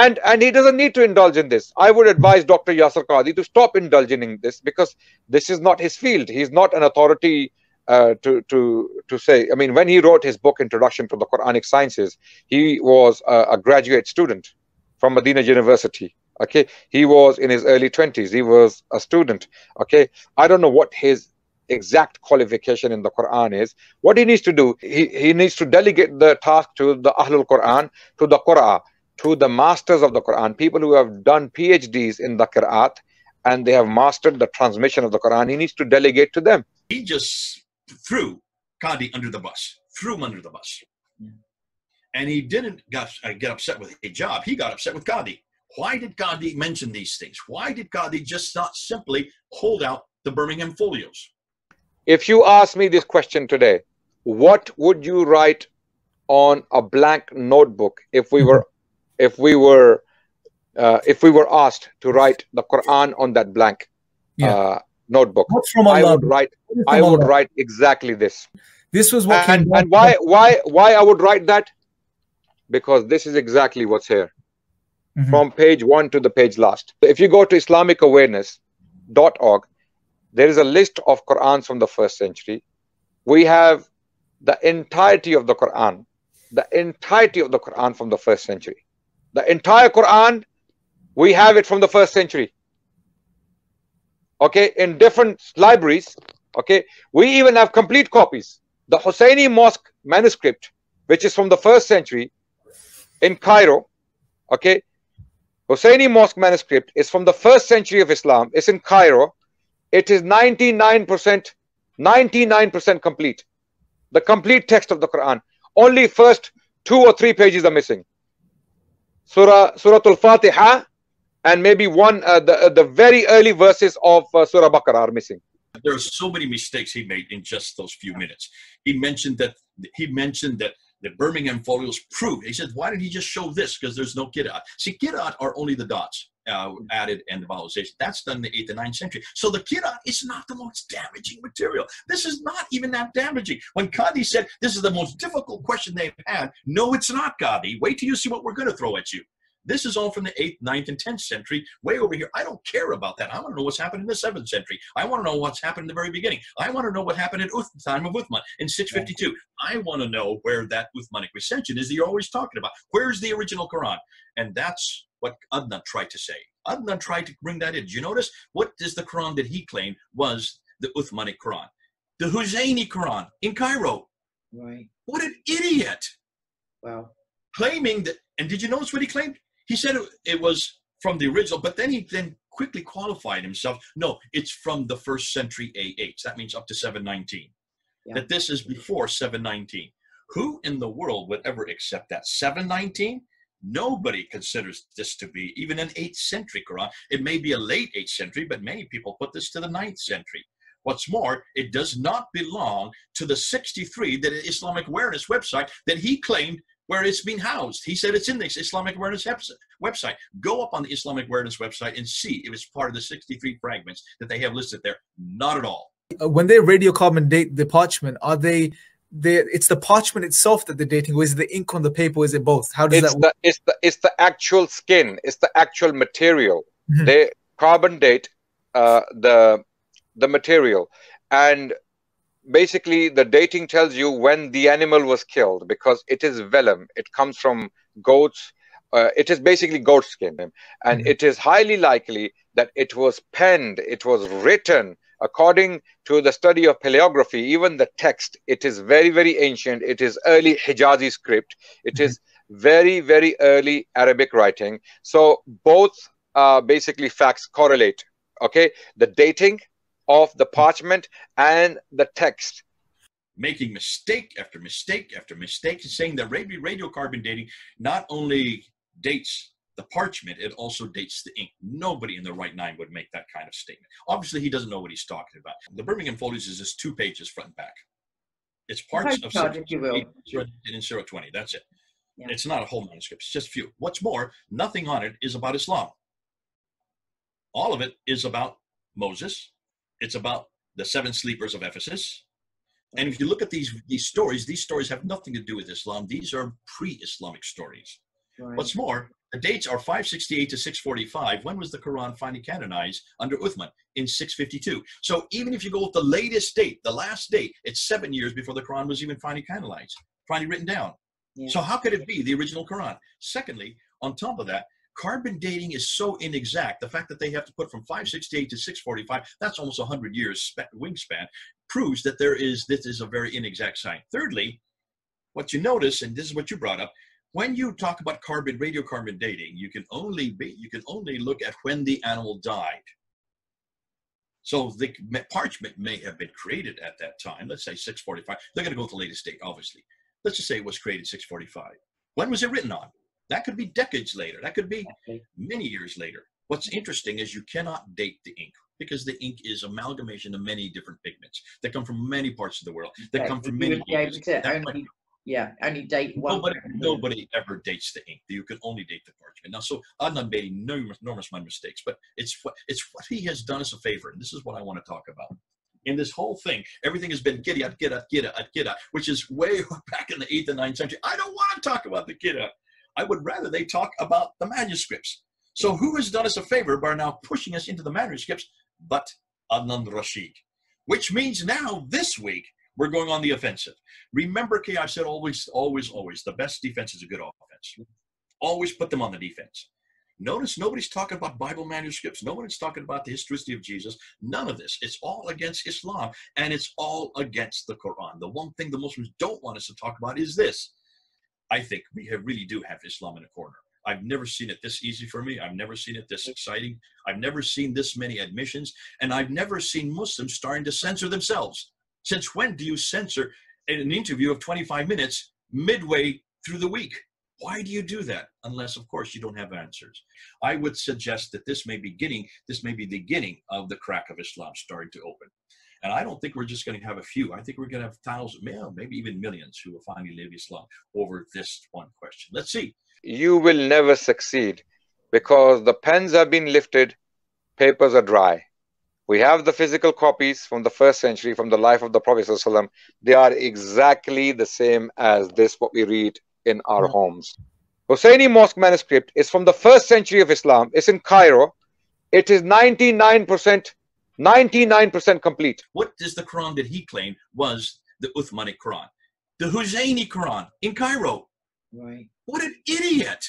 And he doesn't need to indulge in this. I would advise Dr. Yasir Qadhi to stop indulging in this, because this is not his field. He's not an authority to say. I mean, when he wrote his book Introduction to the Quranic Sciences, he was a graduate student from Medina University. Okay, he was in his early 20s. He was a student. Okay, I don't know what his exact qualification in the Quran is. What he needs to do, he needs to delegate the task to the Ahlul Quran, to the Qur'an, to the masters of the Quran, people who have done PhDs in the Qira'at, and they have mastered the transmission of the Quran. He needs to delegate to them. He just threw Qadhi under the bus, threw him under the bus. And he didn't get upset with Hijab. He got upset with Qadhi. Why did Qadhi mention these things? Why did Qadhi just not simply hold out the Birmingham folios? If you ask me this question today, what would you write on a blank notebook if we were asked to write the Quran on that blank notebook? I would write exactly this. This was what and why I would write that? Because this is exactly what's here. From page 1 to the page last. If you go to islamicawareness.org, there is a list of Qur'ans from the 1st century. We have the entirety of the Qur'an, from the 1st century. The entire Qur'an, we have it from the 1st century. Okay, in different libraries. Okay, we even have complete copies. The Husaini Mosque manuscript, which is from the 1st century in Cairo. Okay, Husaini Mosque manuscript is from the 1st century of Islam. It's in Cairo. It is 99% complete. The complete text of the Quran. Only first 2 or 3 pages are missing. Surah Al-Fatiha and maybe the very early verses of Surah Baqarah are missing. There are so many mistakes he made in just those few minutes. He mentioned that the Birmingham folios proved. He said, why didn't he just show this? Because there's no Qira'at. See, Qira'at are only the dots added and the vowelization. That's done in the 8th and 9th century. So the Qira'at is not the most damaging material. This is not even that damaging. When Qadhi said this is the most difficult question they've had, no, it's not, Qadhi. Wait till you see what we're going to throw at you. This is all from the 8th, 9th, and 10th century, way over here. I don't care about that. I want to know what's happened in the 7th century. I want to know what's happened in the very beginning. I want to know what happened at the time of Uthman in 652. I want to know where that Uthmanic recension is that you're always talking about. Where's the original Quran? And that's what Adnan tried to say. Adnan tried to bring that in. Did you notice? What is the Quran that he claimed was the Uthmanic Quran? The Husaini Quran in Cairo. Right. What an idiot. Wow. Claiming that, and did you notice what he claimed? He said it was from the original, but then he quickly qualified himself. No, it's from the 1st century AH. That means up to 719. Yeah. That this is before 719. Who in the world would ever accept that? 719? Nobody considers this to be even an 8th century Quran. It may be a late 8th century, but many people put this to the 9th century. What's more, it does not belong to the 63, that Islamic Awareness website that he claimed where it's been housed. He said it's in the Islamic Awareness website. Go up on the Islamic Awareness website and see if it's part of the 63 fragments that they have listed there. Not at all. When they radiocarbon date the parchment, are it's the parchment itself that they're dating, or is it the ink on the paper, or is it both? How does that work? It's the actual skin, it's the actual material. They carbon date the material, and basically the dating tells you when the animal was killed, because it is vellum. It comes from goats. It is basically goat skin, and it is highly likely that it was penned, it was written. According to the study of paleography, even the text, it is very, very ancient. It is early Hijazi script. It is very, very early Arabic writing. So both basically facts correlate. Okay, the dating of the parchment and the text. Making mistake after mistake after mistake, saying that radiocarbon dating not only dates the parchment, it also dates the ink. Nobody in their right mind would make that kind of statement. Obviously, he doesn't know what he's talking about. The Birmingham Folios is just 2 pages front and back. It's parts of 020. That's it. Yeah. It's not a whole manuscript. It's just a few. What's more, nothing on it is about Islam. All of it is about Moses. It's about the 7 sleepers of Ephesus. And if you look at these stories have nothing to do with Islam. These are pre-Islamic stories. Right. What's more, The dates are 568 to 645. When was the Quran finally canonized under Uthman? In 652. So even if you go with the latest date, the last date, it's 7 years before the Quran was even finally canonized, finally written down. Yeah. So how could it be the original Quran? Secondly, on top of that, carbon dating is so inexact. The fact that they have to put from 568 to 645, that's almost 100 years wingspan, proves that this is a very inexact science. Thirdly, what you notice, and this is what you brought up, when you talk about radiocarbon dating, you can only look at when the animal died. So the parchment may have been created at that time. Let's say 645. They're going to go with the latest date, obviously. Let's just say it was created 645. When was it written on? That could be decades later. That could be many years later. What's interesting is you cannot date the ink because the ink is amalgamation of many different pigments that come from many parts of the world, that come from many years. Only date one. Nobody ever dates the ink. You can only date the parchment. Now, so Andan made enormous mistakes, but it's what he has done us a favor, and this is what I want to talk about. In this whole thing, everything has been Qira'at, which is way back in the 8th and 9th century. I don't want to talk about the Qira'at. I would rather they talk about the manuscripts. So who has done us a favor by now pushing us into the manuscripts but Adnan Rasyid? Which means now, this week, we're going on the offensive. Remember, Kay, I've said always, the best defense is a good offense. Always put them on the defense. Notice nobody's talking about Bible manuscripts. Nobody's talking about the historicity of Jesus. None of this. It's all against Islam, and it's all against the Quran. The one thing the Muslims don't want us to talk about is this. I think we really do have Islam in a corner. I've never seen it this easy for me. I've never seen it this exciting. I've never seen this many admissions, and I've never seen Muslims starting to censor themselves. Since when do you censor an interview of 25 minutes midway through the week? Why do you do that? Unless, of course, you don't have answers. I would suggest that this may be the beginning of the crack of Islam starting to open. And I don't think we're just going to have a few. I think we're going to have thousands, maybe even millions who will finally live Islam over this one question. Let's see. You will never succeed because the pens have been lifted, papers are dry. We have the physical copies from the 1st century, from the life of the Prophet ﷺ. They are exactly the same as this, what we read in our homes. Husaini Mosque manuscript is from the 1st century of Islam. It's in Cairo. It is 99% complete. What is the Quran that he claimed was the Uthmanic Quran? The Husaini Quran in Cairo. Right. What an idiot!